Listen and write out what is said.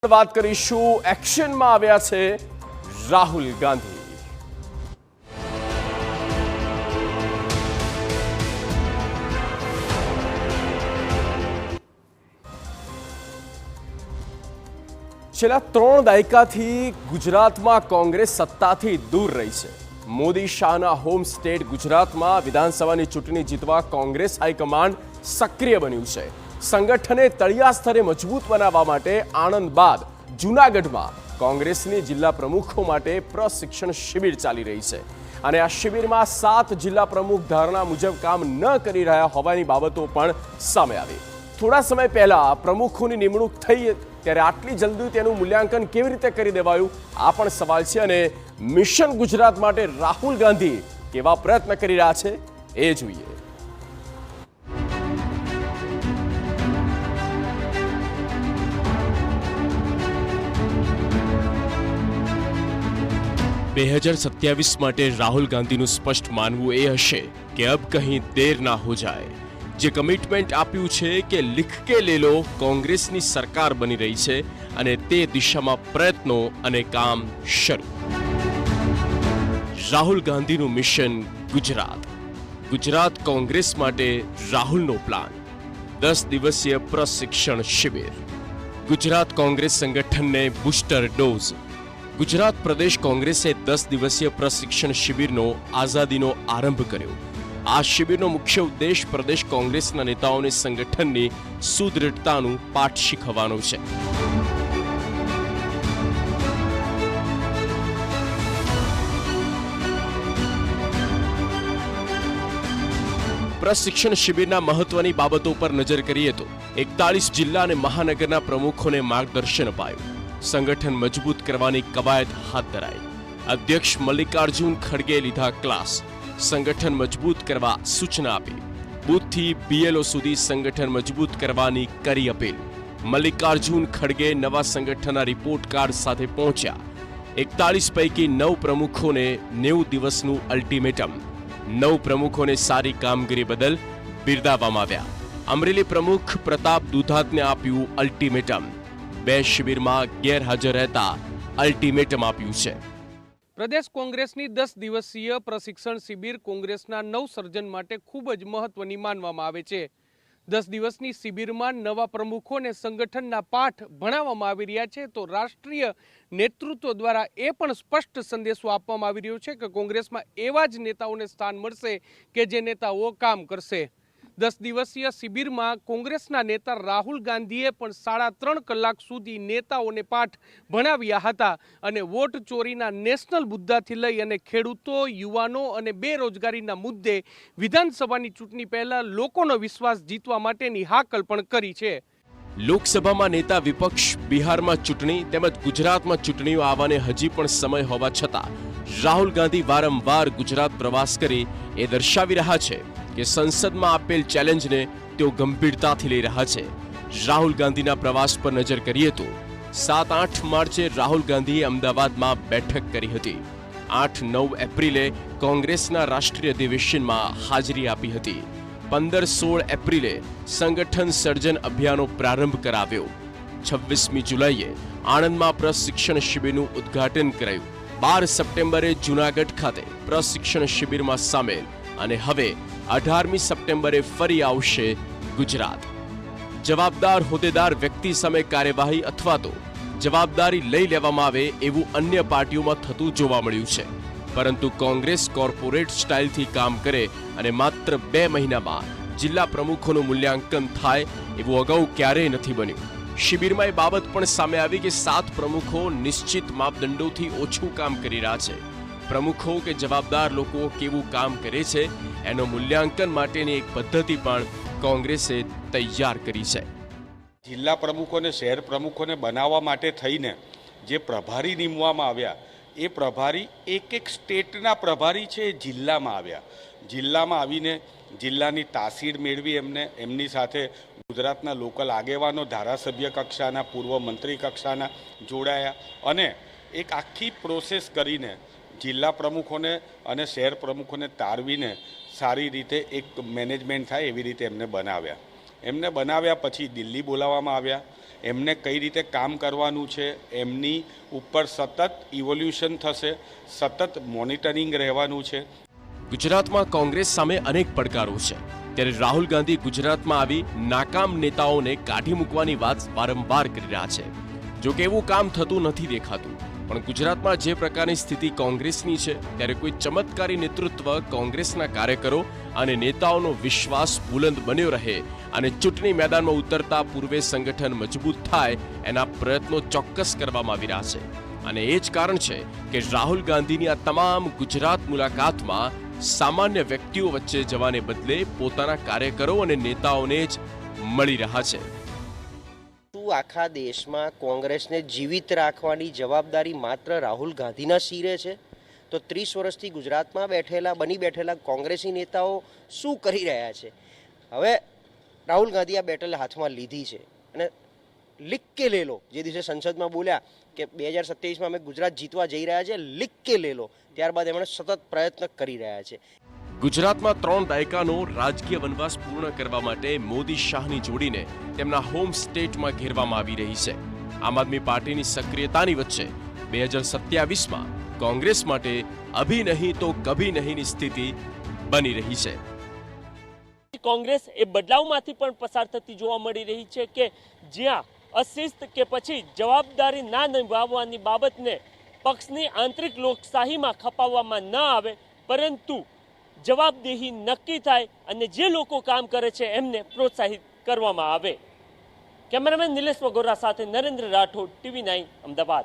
વાત કરીશું એક્શનમાં આવ્યા છે રાહુલ ગાંધી। છેલ્લા 3 દાયકાથી ગુજરાતમાં કોંગ્રેસ સત્તાથી દૂર રહી છે। મોદી શાહના હોમ સ્ટેટ ગુજરાતમાં વિધાનસભાની ચૂંટણી જીતવા કોંગ્રેસ હાઈકમાન્ડ સક્રિય બન્યું છે। સંગઠને તળિયા સ્તરે મજબૂત બનાવવા માટે આણંદ બાદ જૂનાગઢમાં કોંગ્રેસની જિલ્લા પ્રમુખો માટે પ્રશિક્ષણ શિબિર ચાલી રહી છે અને આ શિબિરમાં 7 જિલ્લા પ્રમુખ ધારણા મુજબ કામ ન કરી રહ્યા હોવાની બાબતો પણ સામે આવી। થોડા સમય પહેલા પ્રમુખોની નિમણૂક થઈ ત્યારે આટલી જલ્દી તેનું મૂલ્યાંકન કેવી રીતે કરી દેવાયું આ પણ સવાલ છે અને મિશન ગુજરાત માટે રાહુલ ગાંધી કેવા પ્રયત્ન કરી રહ્યા છે એ જોઈએ। 2027 માટે રાહુલ ગાંધીનું સ્પષ્ટ માનવું એ હશે કે અબ કहीं દેર ના હો જાए। જે કમિટમેન્ટ આપ્યું છે કે લિખ કે લે લો કોંગ્રેસની સરકાર બની રહી છે અને તે દિશામાં પ્રયત્નો અને કામ શરૂ। રાહુલ ગાંધીનું મિશન ગુજરાત કોંગ્રેસ માટે રાહુલનો પ્લાન 10 દિવસીય પ્રશિક્ષણ શિબિર। ગુજરાત કોંગ્રેસ સંગઠનને બૂસ્ટર ડોઝ। ગુજરાત પ્રદેશ કોંગ્રેસે 10 દિવસીય પ્રશિક્ષણ શિબિરનો આઝાદીનો આરંભ કર્યો। આ શિબિરનો મુખ્ય ઉદ્દેશ પ્રદેશ કોંગ્રેસના નેતાઓને સંગઠનની સુદૃઢતાનું પાઠ શીખવવાનો છે। પ્રશિક્ષણ શિબિરના મહત્વની બાબતો પર નજર કરીએ તો 41 જિલ્લા અને મહાનગરના પ્રમુખોને માર્ગદર્શન અપાયું। સંગઠન મજબૂત કરવાની કવાયત હાથ ધરાઈ। અધ્યક્ષ મલ્લિકાર્જુન ખડગે લીધા ક્લાસ। સંગઠન મજબૂત કરવા સૂચના આપી। બૂથથી બીએલઓ સુધી સંગઠન મજબૂત કરવાની કરી અપીલ। મલ્લિકાર્જુન ખડગે નવા સંગઠનના રિપોર્ટ કાર્ડ સાથે પહોંચ્યા। 41 પૈકી 9 પ્રમુખોને 90 દિવસનું અલ્ટિમેટમ। 9 પ્રમુખોને સારી કામગીરી બદલ બિરદાવવામાં આવ્યા। અમરેલી પ્રમુખ પ્રતાપ દુધાતને આપ્યું અલ્ટિમેટમ। 2 શિબિરમાં ગેરહાજર રહેતા અલ્ટિમેટમ આપ્યું છે। પ્રદેશ કોંગ્રેસની 10 દિવસીય પ્રશિક્ષણ શિબિર કોંગ્રેસના નવસર્જન માટે ખૂબ જ મહત્વની માનવામાં આવે છે। 10 દિવસની શિબિરમાં નવા પ્રમુખોને સંગઠનના પાઠ ભણાવવામાં આવી રહ્યા છે તો રાષ્ટ્રીય નેતૃત્વ દ્વારા એ પણ સ્પષ્ટ સંદેશો આપવામાં આવી રહ્યો છે કે કોંગ્રેસમાં એવા જ નેતાઓને સ્થાન મળશે કે જે નેતાઓ કામ કરશે। 10 દિવસીય શિબિરમાં કોંગ્રેસના નેતા રાહુલ ગાંધીએ પણ 3.5 કલાક સુધી નેતાઓને પાઠ ભણાવ્યા હતા અને વોટ ચોરીના નેશનલ મુદ્દાથી લઈ અને ખેડૂતો, યુવાનો અને બેરોજગારીના મુદ્દે વિધાનસભાની ચૂંટણી પહેલા લોકોનો વિશ્વાસ જીતવા માટેની હાકલ પણ કરી છે। લોકસભામાં નેતા વિપક્ષ, બિહારમાં ચૂંટણી તેમજ ગુજરાતમાં ચૂંટણીઓ આવવાને હજી પણ સમય હોવા છતાં રાહુલ ગાંધી વારંવાર ગુજરાત પ્રવાસ કરી એ દર્શાવી રહ્યા છે કે સંસદમાં આપેલ ચેલેન્જને તેઓ ગંભીરતાથી લઈ રહ્યા છે। રાહુલ ગાંધીના પ્રવાસ પર નજર કરીએ તો 7-8 માર્ચે રાહુલ ગાંધીએ અમદાવાદમાં બેઠક કરી હતી। 8-9 એપ્રિલે કોંગ્રેસના રાષ્ટ્રીય અધિવેશનમાં હાજરી આપી હતી। 15-16 એપ્રિલે સંગઠન સર્જન અભિયાનનો પ્રારંભ કરાવ્યો। 26મી જુલાઈએ આણંદમાં પ્રશિક્ષણ શિબિરનું ઉદ્ઘાટન કરાયું। 12 સપ્ટેમ્બરે જૂનાગઢ ખાતે પ્રશિક્ષણ શિબિરમાં સામેલ અને હવે 18મી સપ્ટેમ્બરે ફરી આવશે ગુજરાત। જવાબદાર હોદ્દેદાર વ્યક્તિ સામે કાર્યવાહી અથવા તો જવાબદારી લઈ લેવામાં આવે એવું અન્ય પાર્ટીઓમાં થતું જોવા મળ્યું છે પરંતુ કોંગ્રેસ કોર્પોરેટ સ્ટાઇલથી કામ કરે અને માત્ર 2 મહિનામાં જિલ્લા પ્રમુખોનું મૂલ્યાંકન થાય એવું અગાઉ ક્યારેય નથી બન્યું। શિબિરમાં એ બાબત પણ સામે આવી કે 7 પ્રમુખો નિશ્ચિત માપદંડોથી ઓછું કામ કરી રહ્યા છે। પ્રમુખો કે જવાબદાર લોકો કેવું કામ કરે છે એનો મૂલ્યાંકન માટેની એક પદ્ધતિ પણ કોંગ્રેસે તૈયાર કરી છે। જિલ્લા પ્રમુખોને શહેર પ્રમુખોને બનાવવા માટે થઈને જે પ્રભારી નીમવામાં આવ્યા એ પ્રભારી એક સ્ટેટના પ્રભારી છે એ જિલ્લામાં આવ્યા। જિલ્લામાં આવીને જિલ્લાની તાસીર મેળવી એમની સાથે ગુજરાતના લોકલ આગેવાનો, ધારાસભ્ય કક્ષાના, પૂર્વ મંત્રી કક્ષાના જોડાયા અને એક આખી પ્રોસેસ કરીને જિલ્લા પ્રમુખોને અને શહેર પ્રમુખોને તારવીને સારી રીતે એક મેનેજમેન્ટ થાય એવી રીતે એમને બનાવ્યા। એમને બનાવ્યા પછી દિલ્હી બોલાવવામાં આવ્યા। એમને કઈ રીતે કામ કરવાનું છે, એમની ઉપર સતત ઇવોલ્યુશન થશે, સતત મોનિટરિંગ રહેવાનું છે. ગુજરાતમાં કોંગ્રેસ સામે અનેક પડકારો છે, ત્યારે રાહુલ ગાંધી ગુજરાતમાં આવી નાકામ નેતાઓને કાઢી મૂકવાની વાત વારંવાર કરી રહ્યા છે. જો કે એવું કામ થતું નથી દેખાતું. પણ ગુજરાતમાં જે પ્રકારની સ્થિતિ કોંગ્રેસની છે, ત્યારે કોઈ ચમત્કારી નેતૃત્વ કોંગ્રેસના કાર્યકરો અને નેતાઓનો વિશ્વાસ બુલંદ બન્યો રહે અને ચૂંટણી મેદાનમાં ઉતરતા પૂર્વે સંગઠન મજબૂત થાય એના પ્રયત્નો ચોક્કસ કરવામાં આવી રહ્યા છે. અને એ જ કારણ છે કે રાહુલ ગાંધીની આ તમામ ગુજરાત મુલાકાતમાં સામાન્ય વ્યક્તિઓ વચ્ચે જવાને બદલે પોતાના કાર્યકરો અને નેતાઓને જ મળી રહ્યા છે. આખા દેશમાં કોંગ્રેસને જીવિત રાખવાની જવાબદારી માત્ર રાહુલ ગાંધીના શિરે છે? તો 30 વર્ષથી ગુજરાતમાં બની બેઠેલા કોંગ્રેસી નેતાઓ શું કરી રહ્યા છે? હવે રાહુલ ગાંધી આ બેટલ હાથમાં લીધી છે અને લીક કે લે લો, જે દિવસે સંસદમાં બોલ્યા કે 2027માં અમે ગુજરાત જીતવા જઈ રહ્યા છે, લીક કે લે લો, ત્યારબાદ એમણે સતત પ્રયત્ન કરી રહ્યા છે. ગુજરાતમાં 3 દાયકાનો રાજકીય વનવાસ પૂર્ણ કરવા માટે મોદી શાહની જોડીને તેમના હોમ સ્ટેટમાં ઘેરવામાં આવી રહી છે. આમ આદમી પાર્ટીની સક્રિયતાની વચ્ચે 2027માં કોંગ્રેસ માટે અભી નહીં તો કભી નહીંની સ્થિતિ બની રહી છે. કોંગ્રેસ એ બદલાવમાંથી પણ પસાર થતી જોવા મળી રહી છે કે જ્યાં અશિસ્ત કે પછી જવાબદારી ના નિભાવવાની બાબતને પક્ષની આંતરિક લોકશાહીમાં ખપાવવામાં ન આવે, પરંતુ જવાબદેહી નક્કી થાય અને જે લોકો કામ કરે છે એમને પ્રોત્સાહિત કરવામાં આવે. કેમેરામેન નિલેશ વગોરા સાથે નરેન્દ્ર રાઠોડ, TV9 અમદાવાદ.